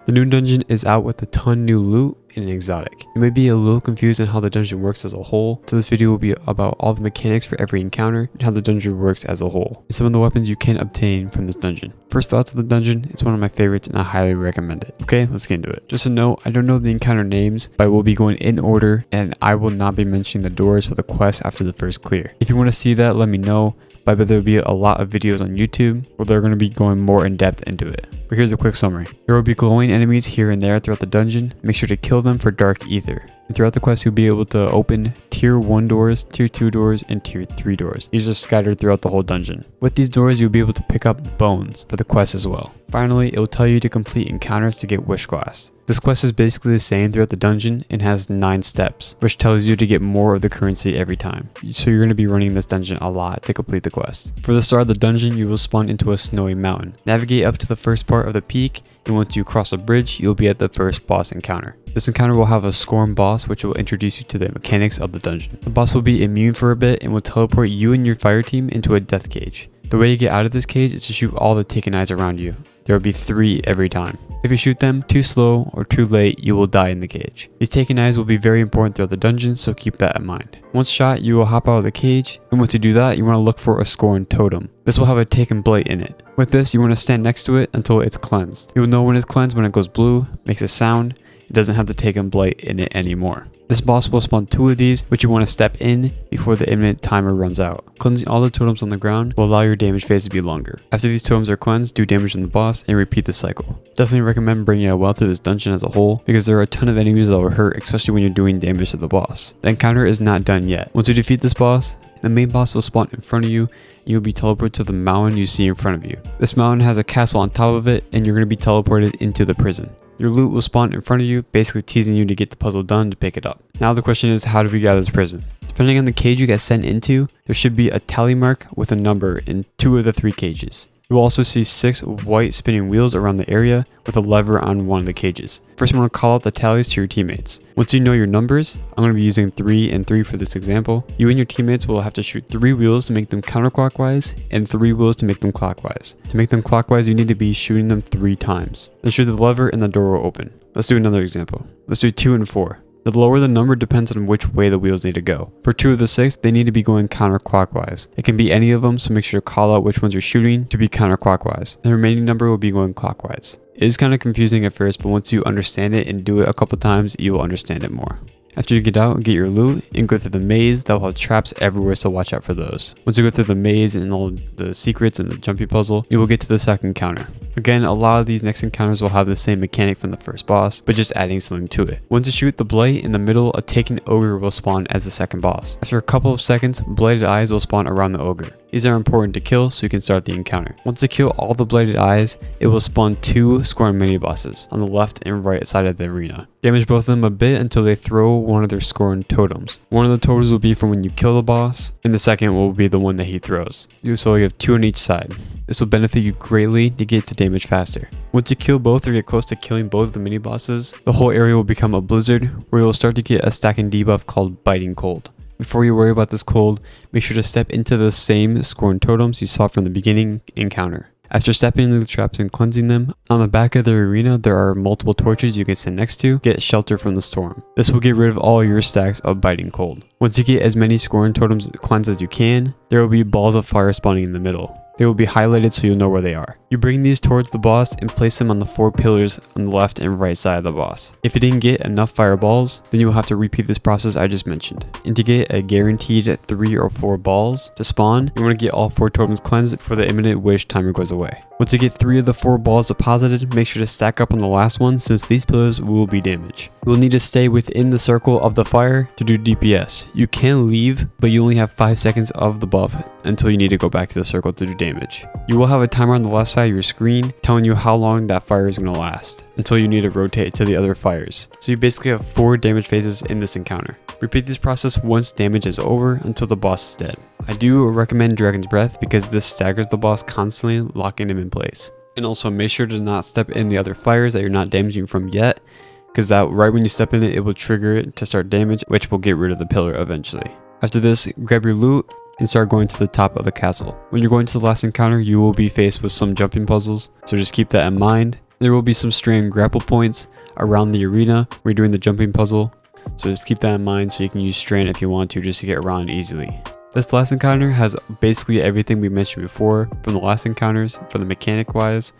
The new dungeon is out with a ton new loot and an exotic. You may be a little confused on how the dungeon works as a whole, so this video will be about all the mechanics for every encounter and how the dungeon works as a whole, and some of the weapons you can obtain from this dungeon. First thoughts of the dungeon, it's one of my favorites and I highly recommend it. Okay, let's get into it. Just a note, I don't know the encounter names, but I will be going in order and I will not be mentioning the doors for the quest after the first clear. If you want to see that, let me know. But there will be a lot of videos on YouTube where they're going to be going more in depth into it. But here's a quick summary. There will be glowing enemies here and there throughout the dungeon. Make sure to kill them for dark ether. And throughout the quest, you'll be able to open tier 1 doors, tier 2 doors, and tier 3 doors. These are scattered throughout the whole dungeon. With these doors, you'll be able to pick up bones for the quest as well. Finally, it will tell you to complete encounters to get wish glass. This quest is basically the same throughout the dungeon and has 9 steps, which tells you to get more of the currency every time. So you're going to be running this dungeon a lot to complete the quest. For the start of the dungeon, you will spawn into a snowy mountain. Navigate up to the first part of the peak, and once you cross a bridge, you'll be at the first boss encounter. This encounter will have a Scorn boss, which will introduce you to the mechanics of the dungeon. The boss will be immune for a bit and will teleport you and your fire team into a death cage. The way to get out of this cage is to shoot all the taken eyes around you. There will be 3 every time. If you shoot them too slow or too late, you will die in the cage. These taken eyes will be very important throughout the dungeon, so keep that in mind. Once shot, you will hop out of the cage, and once you do that, you want to look for a Scorn totem. This will have a taken blade in it. With this, you want to stand next to it until it's cleansed. You will know when it's cleansed when it goes blue, makes a sound. It doesn't have the taken blade in it anymore. This boss will spawn 2 of these, which you want to step in before the imminent timer runs out. Cleansing all the totems on the ground will allow your damage phase to be longer. After these totems are cleansed, do damage on the boss and repeat the cycle. Definitely recommend bringing a well through this dungeon as a whole, because there are a ton of enemies that will hurt, especially when you're doing damage to the boss. The encounter is not done yet. Once you defeat this boss, the main boss will spawn in front of you, and you'll be teleported to the mountain you see in front of you. This mountain has a castle on top of it, and you're going to be teleported into the prison. Your loot will spawn in front of you, basically teasing you to get the puzzle done to pick it up. Now the question is, how do we get out of this prison? Depending on the cage you get sent into, there should be a tally mark with a number in 2 of the 3 cages. You will also see 6 white spinning wheels around the area with a lever on one of the cages. First, you want to call out the tallies to your teammates. Once you know your numbers, I'm going to be using 3 and 3 for this example. You and your teammates will have to shoot 3 wheels to make them counterclockwise and 3 wheels to make them clockwise. To make them clockwise, you need to be shooting them 3 times. Then shoot the lever and the door will open. Let's do another example. Let's do 2 and 4. The lower the number depends on which way the wheels need to go. For 2 of the 6, they need to be going counterclockwise. It can be any of them, so make sure to call out which ones you're shooting to be counterclockwise. The remaining number will be going clockwise. It is kind of confusing at first, but once you understand it and do it a couple times, you will understand it more. After you get out, get your loot and go through the maze that will have traps everywhere, so watch out for those. Once you go through the maze and all the secrets and the jumpy puzzle, you will get to the second encounter. Again, a lot of these next encounters will have the same mechanic from the first boss, but just adding something to it. Once you shoot the blade in the middle, a taken ogre will spawn as the second boss. After a couple of seconds, bladed eyes will spawn around the ogre. These are important to kill so you can start the encounter. Once you kill all the bladed eyes, it will spawn 2 Scorn mini bosses on the left and right side of the arena. Damage both of them a bit until they throw one of their Scorn totems. One of the totems will be from when you kill the boss, and the second will be the one that he throws. So you have 2 on each side. This will benefit you greatly to get to damage faster. Once you kill both or get close to killing both of the mini bosses, the whole area will become a blizzard where you will start to get a stacking debuff called Biting Cold. Before you worry about this cold, make sure to step into the same Scorn totems you saw from the beginning encounter. After stepping into the traps and cleansing them, on the back of the arena there are multiple torches you can sit next to, get shelter from the storm. This will get rid of all your stacks of Biting Cold. Once you get as many Scorn totems cleansed as you can, there will be balls of fire spawning in the middle. They will be highlighted so you'll know where they are. You bring these towards the boss and place them on the 4 pillars on the left and right side of the boss. If you didn't get enough fireballs, then you will have to repeat this process I just mentioned. And to get a guaranteed 3 or 4 balls to spawn, you want to get all 4 totems cleansed before the imminent wish timer goes away. Once you get 3 of the 4 balls deposited, make sure to stack up on the last one since these pillars will be damaged. You will need to stay within the circle of the fire to do DPS. You can leave, but you only have 5 seconds of the buff until you need to go back to the circle to do damage. You will have a timer on the left side of your screen telling you how long that fire is going to last until you need to rotate to the other fires. So you basically have 4 damage phases in this encounter. Repeat this process once damage is over until the boss is dead. I do recommend Dragon's Breath because this staggers the boss constantly, locking him in place. And also make sure to not step in the other fires that you're not damaging from yet, because that right when you step in it, it will trigger it to start damage, which will get rid of the pillar eventually. After this, grab your loot and start going to the top of the castle. When you're going to the last encounter, you will be faced with some jumping puzzles, so just keep that in mind. There will be some strand grapple points around the arena when you're doing the jumping puzzle, so just keep that in mind so you can use strand if you want to, just to get around easily. This last encounter has basically everything we mentioned before from the last encounters, from the mechanic wise,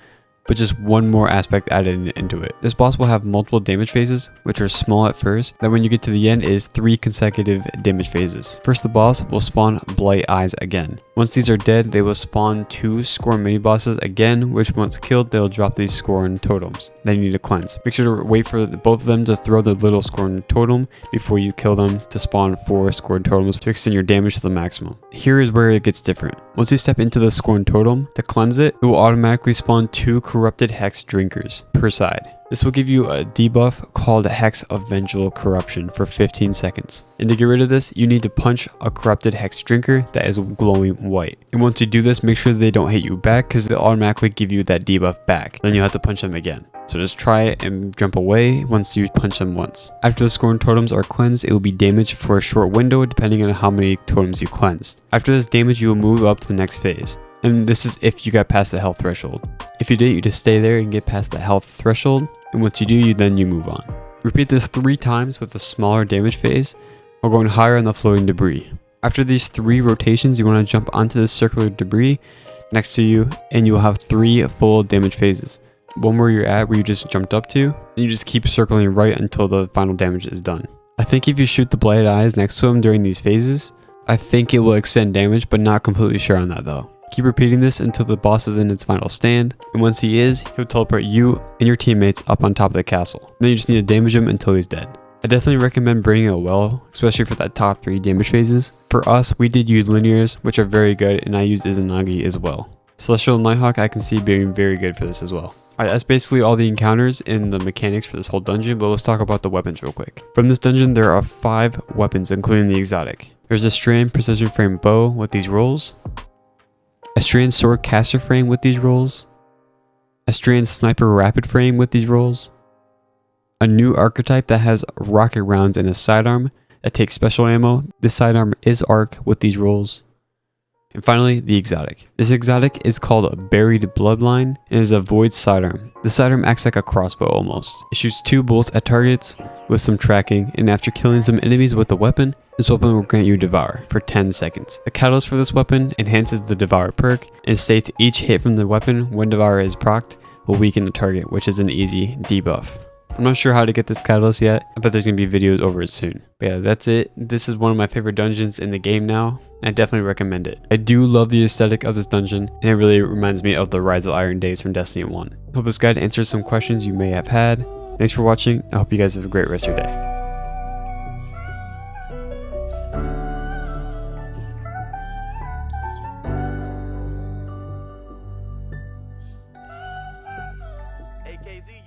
but just one more aspect added into it. This boss will have multiple damage phases, which are small at first, then when you get to the end it is 3 consecutive damage phases. First, the boss will spawn Blight Eyes again. Once these are dead, they will spawn 2 Scorn mini bosses again, which once killed, they'll drop these Scorn totems. Then you need to cleanse. Make sure to wait for both of them to throw the little Scorn totem before you kill them to spawn 4 Scorn totems to extend your damage to the maximum. Here is where it gets different. Once you step into the Scorn totem, to cleanse it, it will automatically spawn 2 Corrupted Hex Drinkers per side. This will give you a debuff called Hex of Vengeful Corruption for 15 seconds. And to get rid of this, you need to punch a Corrupted Hex Drinker that is glowing white. And once you do this, make sure they don't hit you back because they'll automatically give you that debuff back. Then you'll have to punch them again. So just try it and jump away once you punch them once. After the Scorn totems are cleansed, it will be damaged for a short window depending on how many totems you cleansed. After this damage, you will move up to the next phase. And this is if you got past the health threshold. If you didn't, you just stay there and get past the health threshold. And once you do, then you move on. Repeat this 3 times with a smaller damage phase while going higher on the floating debris. After these 3 rotations, you want to jump onto this circular debris next to you and you will have 3 full damage phases. One where you're at, where you just jumped up to, and you just keep circling right until the final damage is done. I think if you shoot the Blighted Eyes next to him during these phases, I think it will extend damage, but not completely sure on that though. Keep repeating this until the boss is in its final stand, and once he is, he'll teleport you and your teammates up on top of the castle. Then you just need to damage him until he's dead. I definitely recommend bringing a well, especially for that top 3 damage phases. For us, we did use linears, which are very good, and I used Izanagi as well. Celestial Nighthawk I can see being very good for this as well. Alright, that's basically all the encounters and the mechanics for this whole dungeon, but let's talk about the weapons real quick. From this dungeon, there are 5 weapons, including the exotic. There's a strand precision frame bow with these rolls, a strand sword caster frame with these rolls, a strand sniper rapid frame with these rolls, a new archetype that has rocket rounds and a sidearm that takes special ammo. This sidearm is arc with these rolls. And finally, the exotic. This exotic is called a Buried Bloodline and is a void sidearm. The sidearm acts like a crossbow almost. It shoots 2 bolts at targets with some tracking, and after killing some enemies with the weapon, this weapon will grant you Devour for 10 seconds. The catalyst for this weapon enhances the Devour perk and states each hit from the weapon when Devour is procced will weaken the target, which is an easy debuff. I'm not sure how to get this catalyst yet, but there's going to be videos over it soon. But yeah, that's it. This is one of my favorite dungeons in the game now. I definitely recommend it. I do love the aesthetic of this dungeon, and it really reminds me of the Rise of Iron days from Destiny 1. Hope this guide answers some questions you may have had. Thanks for watching. I hope you guys have a great rest of your day. AKZ